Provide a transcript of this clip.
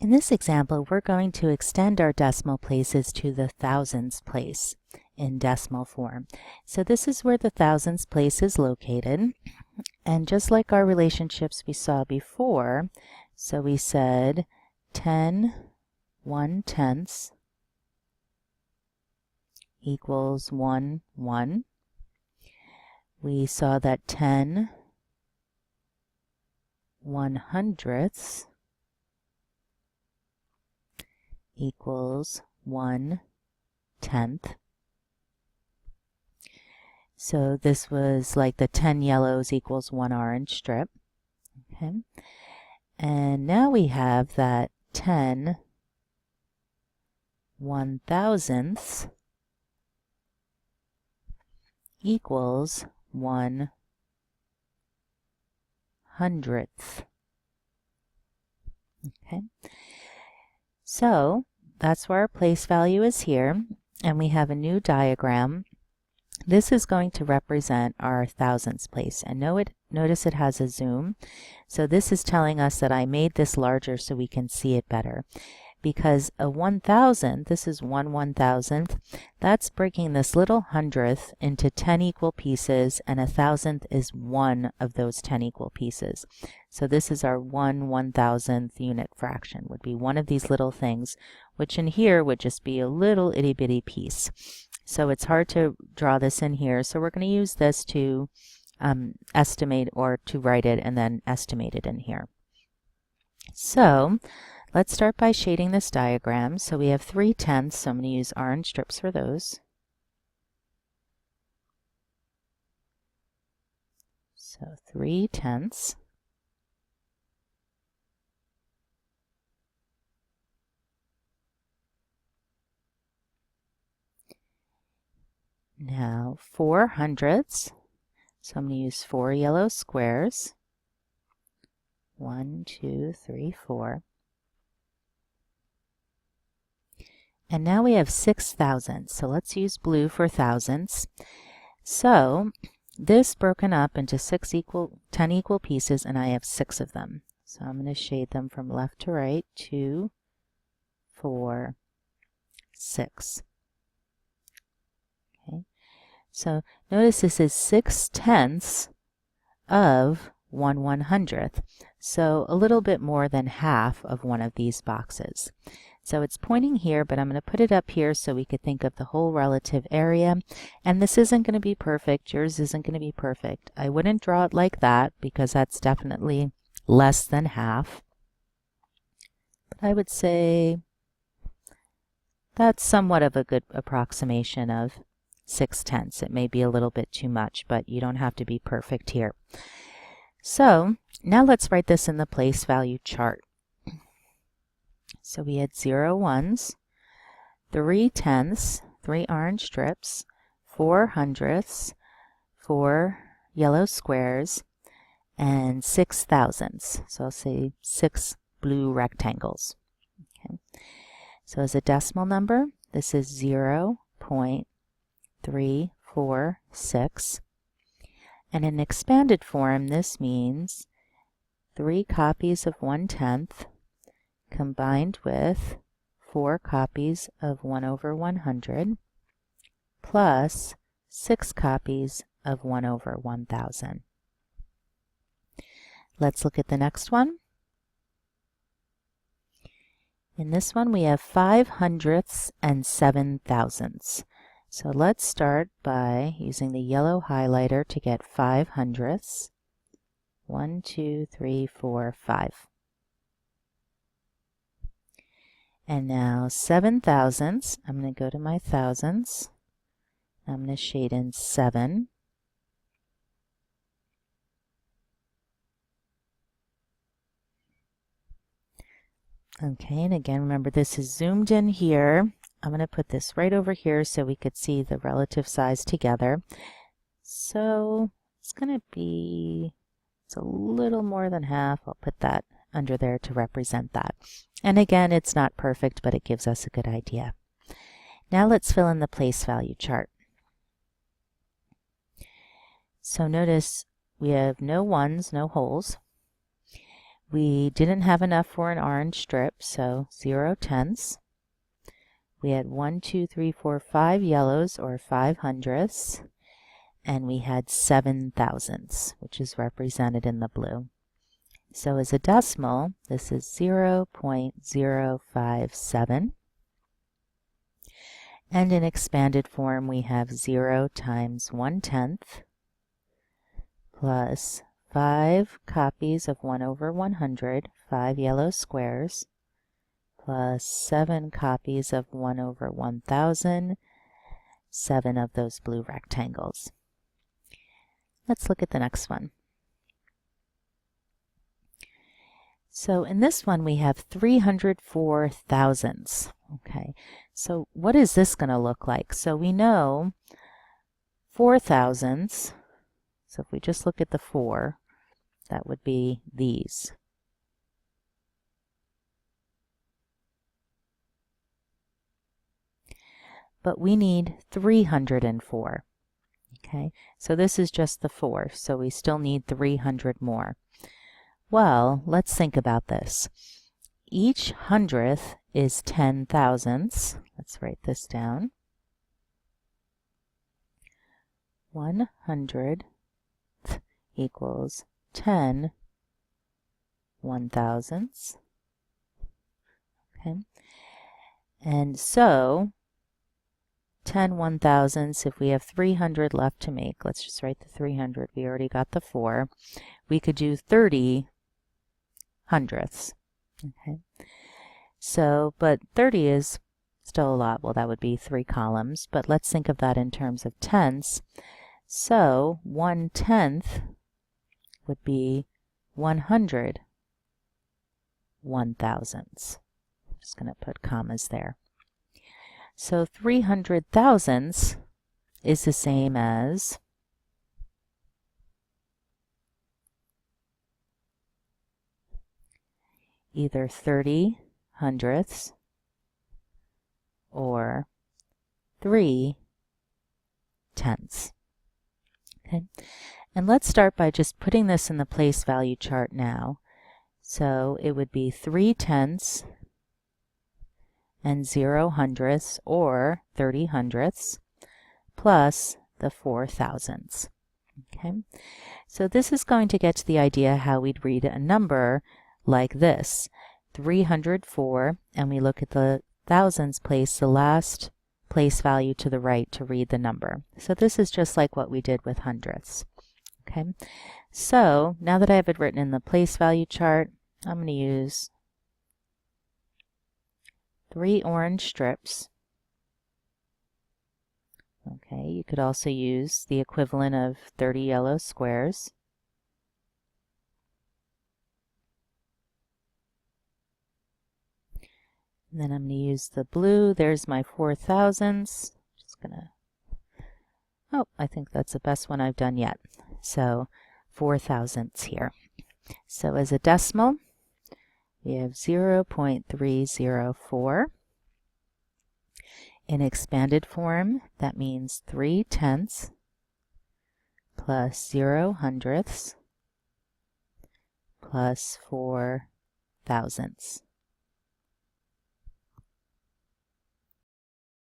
In this example, we're going to extend our decimal places to the thousands place in decimal form. So this is where the thousands place is located. And just like our relationships we saw before, so we said 10 1/10 equals 1 1. We saw that 10 1/100 equals 1/10. So this was like the 10 yellows equals 1 orange strip. Okay. And now we have that 10 1,000ths equals 1/100th. Okay. So that's where our place value is here, and we have a new diagram. This is going to represent our thousands place, and notice it has a zoom. So this is telling us that I made this larger so we can see it better. Because a 1,000, this is 1/1000th, that's breaking this little hundredth into 10 equal pieces, and a thousandth is one of those 10 equal pieces. So this is our 1/1000th unit fraction, would be one of these little things, which in here would just be a little itty bitty piece. So it's hard to draw this in here, so we're going to use this to estimate, or to write it and then estimate it in here. So let's start by shading this diagram. So we have 3/10, so I'm going to use orange strips for those. So 3/10. Now 4/100ths. So I'm going to use 4 yellow squares. 1, 2, 3, 4. And now we have 6,000. So let's use blue for thousands. So this broken up into 10 equal pieces, and I have 6 of them. So I'm going to shade them from left to right. 2, 4, 6. Okay. So notice this is 6/10 of 1/100th. So a little bit more than half of one of these boxes. So it's pointing here, but I'm going to put it up here so we could think of the whole relative area. And this isn't going to be perfect. Yours isn't going to be perfect. I wouldn't draw it like that because that's definitely less than half. But I would say that's somewhat of a good approximation of 6/10. It may be a little bit too much, but you don't have to be perfect here. So now let's write this in the place value chart. So we had 0 ones, 3/10ths, 3 orange strips, 4/100ths, 4 yellow squares, and 6,000ths. So I'll say 6 blue rectangles. Okay. So as a decimal number, this is 0.346. And in expanded form, this means 3 copies of 1/10 combined with 4 copies of 1/100 plus 6 copies of 1/1000. Let's look at the next one. In this one, we have 5/100ths and 7,000ths. So let's start by using the yellow highlighter to get 5/100ths. 1, 2, 3, 4, 5. And now 7,000ths. I'm going to go to my thousands. I'm going to shade in 7. Okay, and again, remember this is zoomed in here. I'm going to put this right over here so we could see the relative size together. So it's going to be, it's a little more than half. I'll put that under there to represent that. And again, it's not perfect, but it gives us a good idea. Now let's fill in the place value chart. So notice we have no ones, no holes. We didn't have enough for an orange strip, so 0/10. We had 1, 2, 3, 4, 5 yellows, or 5/100ths, and we had 7/1000ths, which is represented in the blue. So as a decimal, this is 0.057. And in expanded form, we have 0 times 1/10 plus 5 copies of 1/100, 5 yellow squares, plus 7 copies of 1/1000, 7 of those blue rectangles. Let's look at the next one. So in this one, we have 304 thousandths. Okay, so what is this going to look like? So we know 4 thousandths. So if we just look at the 4, that would be these. But we need 304. Okay, so this is just the 4, so we still need 300 more. Well, let's think about this. Each hundredth is 10 thousandths. Let's write this down. 100 equals 10 1,000ths. Okay, and so 10 1,000ths, if we have 300 left to make, let's just write the 300. We already got the 4. We could do 30 hundredths. Okay, so, but 30 is still a lot. Well, that would be 3 columns, but let's think of that in terms of tenths. So 1/10 would be 100 1,000ths. I'm just going to put commas there. So 300 thousandths is the same as either 30 hundredths or 3 tenths. Okay, and let's start by just putting this in the place value chart now. So it would be 3 tenths and 0 hundredths, or 30 hundredths, plus the 4 thousandths. Okay, so this is going to get to the idea how we'd read a number like this. 304, and we look at the thousands place, the last place value to the right to read the number. So this is just like what we did with hundredths. Okay, so now that I have it written in the place value chart, I'm going to use 3 orange strips. Okay, you could also use the equivalent of 30 yellow squares. And then I'm going to use the blue. There's my 4 thousandths. Just going to, oh, I think that's the best one I've done yet. So 4 thousandths here. So as a decimal, we have 0.304. In expanded form, that means 3 tenths plus 0 hundredths plus 4 thousandths.